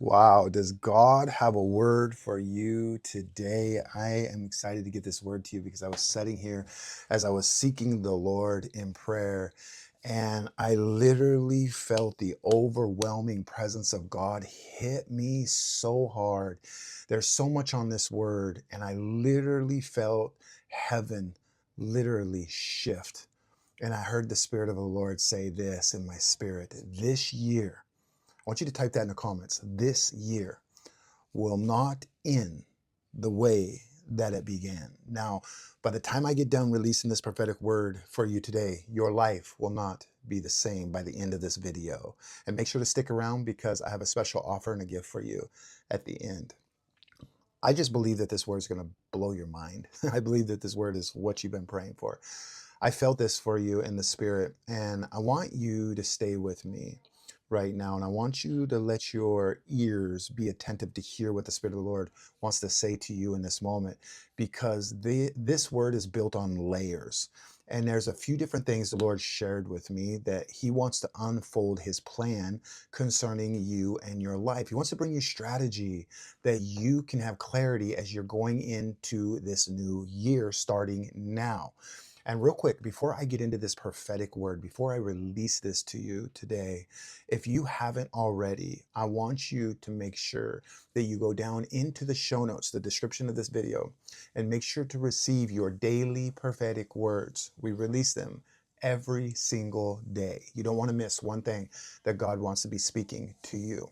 Wow, does God have a word for you today? I am excited to get this word to you because I was sitting here as I was seeking the Lord in prayer, and I literally felt the overwhelming presence of God hit me so hard. There's so much on this word, and I literally felt heaven literally shift. And I heard the Spirit of the Lord say this in my spirit: this year, I want you to type that in the comments. This year will not end the way that it began. Now, by the time I get done releasing this prophetic word for you today, your life will not be the same by the end of this video. And make sure to stick around because I have a special offer and a gift for you at the end. I just believe that this word is going to blow your mind. I believe that this word is what you've been praying for. I felt this for you in the spirit, and I want you to stay with me right now. And I want you to let your ears be attentive to hear what the Spirit of the Lord wants to say to you in this moment, because this word is built on layers. And there's a few different things the Lord shared with me that He wants to unfold His plan concerning you and your life. He wants to bring you strategy that you can have clarity as you're going into this new year starting now. And real quick, before I get into this prophetic word, before I release this to you today, if you haven't already, I want you to make sure that you go down into the show notes, the description of this video, and make sure to receive your daily prophetic words. We release them every single day. You don't want to miss one thing that God wants to be speaking to you.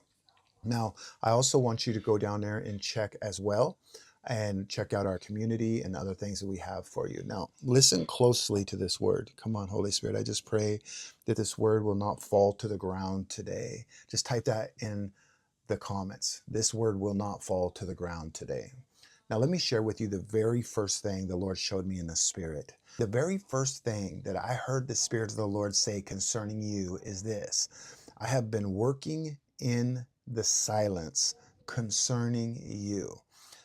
Now, I also want you to go down there and check as well and check out our community and other things that we have for you. Now, listen closely to this word. Come on, Holy Spirit. I just pray that this word will not fall to the ground today. Just type that in the comments. This word will not fall to the ground today. Now, let me share with you the very first thing the Lord showed me in the Spirit. The very first thing that I heard the Spirit of the Lord say concerning you is this: I have been working in the silence concerning you.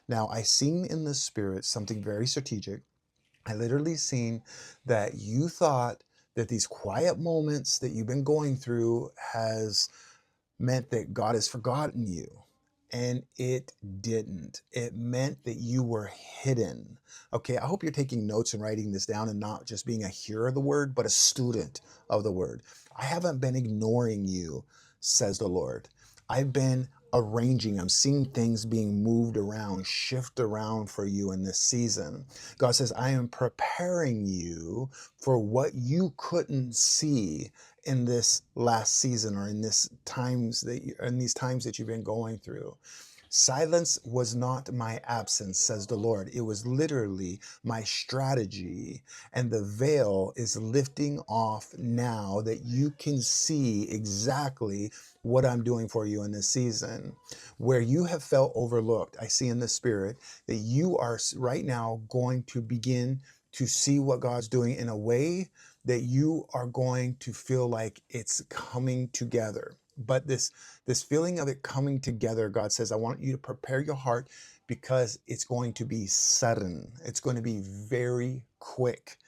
Now, I seen in the Spirit something very strategic. I literally seen that you thought that these quiet moments that you've been going through has meant that God has forgotten you. And it didn't. It meant that you were hidden. Okay, I hope you're taking notes and writing this down and not just being a hearer of the word, but a student of the word. I haven't been ignoring you, says the Lord. I've been arranging. I'm seeing things being moved around, shift around for you in this season. God says, I am preparing you for what you couldn't see in this last season or in these times that you've been going through. Silence was not my absence, says the Lord. It was literally my strategy. And the veil is lifting off now that you can see exactly what I'm doing for you in this season. Where you have felt overlooked, I see in the Spirit that you are right now going to begin to see what God's doing in a way that you are going to feel like it's coming together. But this feeling of it coming together, God says, I want you to prepare your heart because it's going to be sudden. It's going to be very quick.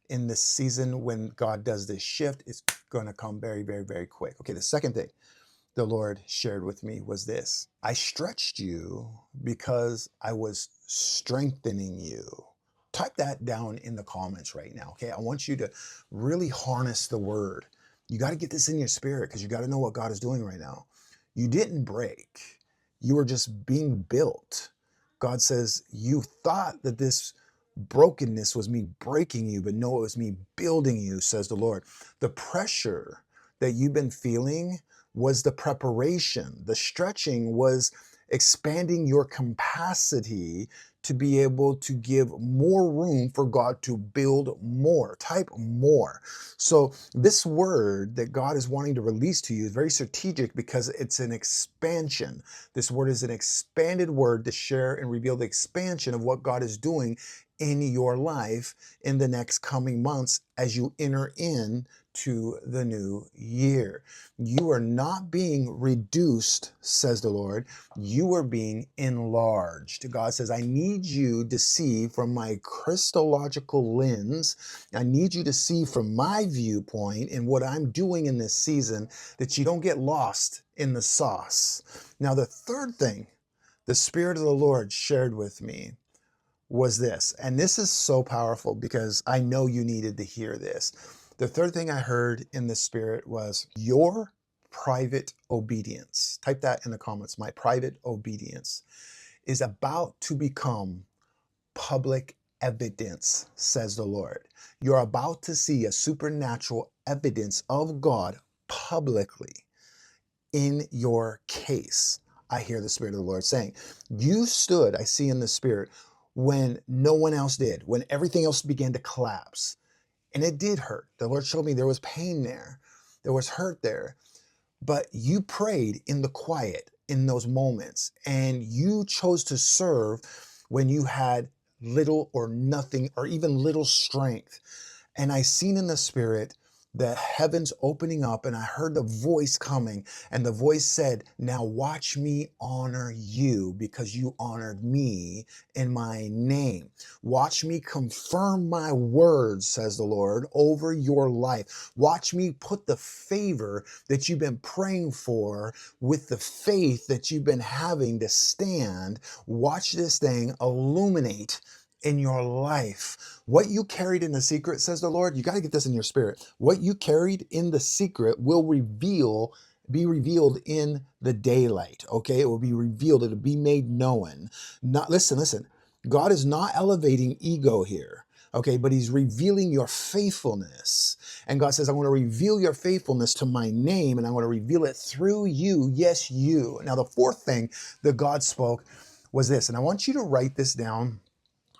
In the season when God does this shift, it's going to come very, very, very quick. Okay, the second thing the Lord shared with me was this: I stretched you because I was strengthening you. Type that down in the comments right now, okay? I want you to really harness the word. You got to get this in your spirit because you got to know what God is doing right now. You didn't break, you were just being built. God says, you thought that this brokenness was me breaking you, but no, it was me building you, says the Lord. The pressure that you've been feeling was the preparation. The stretching was expanding your capacity to be able to give more room for God to build more. Type more. So this word that God is wanting to release to you is very strategic because it's an expansion. This word is an expanded word to share and reveal the expansion of what God is doing in your life in the next coming months as you enter in to the new year. You are not being reduced, says the Lord. You are being enlarged. God says, I need you to see from my Christological lens. I need you to see from my viewpoint and what I'm doing in this season, that you don't get lost in the sauce. Now, the third thing the Spirit of the Lord shared with me was this, and this is so powerful because I know you needed to hear this. The third thing I heard in the Spirit was your private obedience. Type that in the comments. My private obedience is about to become public evidence, says the Lord. You're about to see a supernatural evidence of God publicly in your case. I hear the Spirit of the Lord saying, you stood, I see in the Spirit, when no one else did, when everything else began to collapse. And it did hurt. The Lord showed me there was pain there, there was hurt there. But you prayed in the quiet in those moments, and you chose to serve when you had little or nothing or even little strength. And I seen in the Spirit the heavens opening up, and I heard the voice coming, and the voice said, now watch me honor you because you honored me in my name. Watch me confirm my words, says the Lord, over your life. Watch me put the favor that you've been praying for with the faith that you've been having to stand. Watch this thing illuminate in your life. What you carried in the secret, says the Lord, you got to get this in your spirit. What you carried in the secret will be revealed in the daylight. Okay, it will be revealed, it'll be made known. Not listen. God is not elevating ego here. Okay, but he's revealing your faithfulness. And God says, I want to reveal your faithfulness to my name, and I want to reveal it through you. Yes, you. Now, the fourth thing that God spoke was this, and I want you to write this down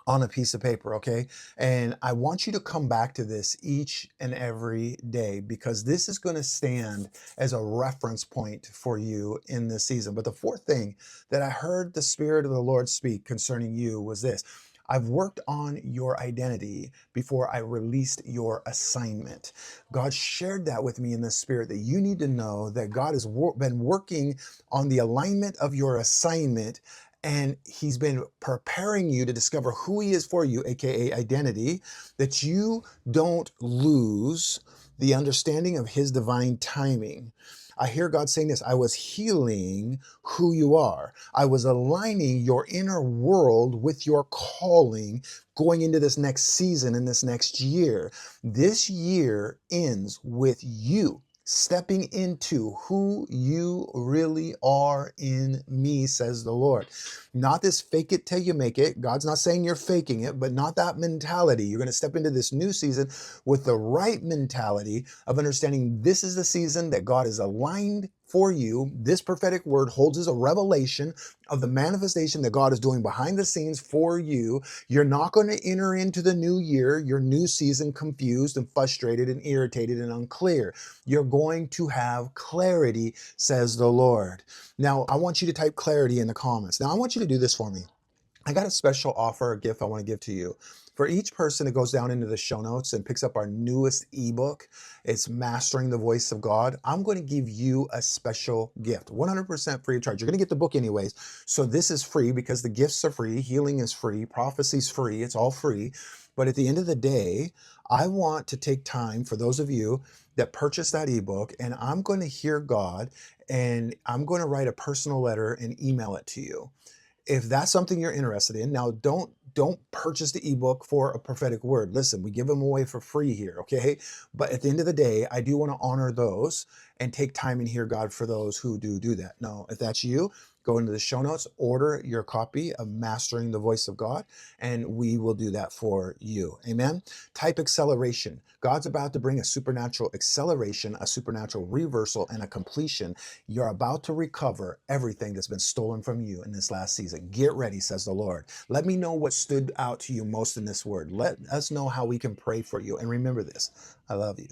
on a piece of paper, okay? And I want you to come back to this each and every day, because this is going to stand as a reference point for you in this season. But the fourth thing that I heard the Spirit of the Lord speak concerning you was this. I've worked on your identity before I released your assignment. God shared that with me in the Spirit, that you need to know that God has been working on the alignment of your assignment, and he's been preparing you to discover who he is for you, aka identity, that you don't lose the understanding of his divine timing. I hear God saying this, I was healing who you are. I was aligning your inner world with your calling going into this next season and this next year. This year ends with you stepping into who you really are in me, says the Lord. Not this fake it till you make it. God's not saying you're faking it, but not that mentality. You're going to step into this new season with the right mentality of understanding this is the season that God is aligned for you. This prophetic word holds as a revelation of the manifestation that God is doing behind the scenes for you. You're not going to enter into the new year, your new season, confused and frustrated and irritated and unclear. You're going to have clarity, says the Lord. Now, I want you to type clarity in the comments. Now, I want you to do this for me. I got a special offer, a gift I want to give to you. For each person that goes down into the show notes and picks up our newest ebook, it's Mastering the Voice of God. I'm going to give you a special gift, 100% free of charge. You're going to get the book anyways. So this is free because the gifts are free. Healing is free. Prophecy's free. It's all free. But at the end of the day, I want to take time for those of you that purchase that ebook, and I'm going to hear God, and I'm going to write a personal letter and email it to you. If that's something you're interested in, now don't purchase the ebook for a prophetic word. Listen, we give them away for free here, okay? But at the end of the day, I do want to honor those and take time and hear God for those who do that. Now, if that's you, go into the show notes, order your copy of Mastering the Voice of God, and we will do that for you. Amen. Type acceleration. God's about to bring a supernatural acceleration, a supernatural reversal, and a completion. You're about to recover everything that's been stolen from you in this last season. Get ready, says the Lord. Let me know what stood out to you most in this word. Let us know how we can pray for you. And remember this, I love you.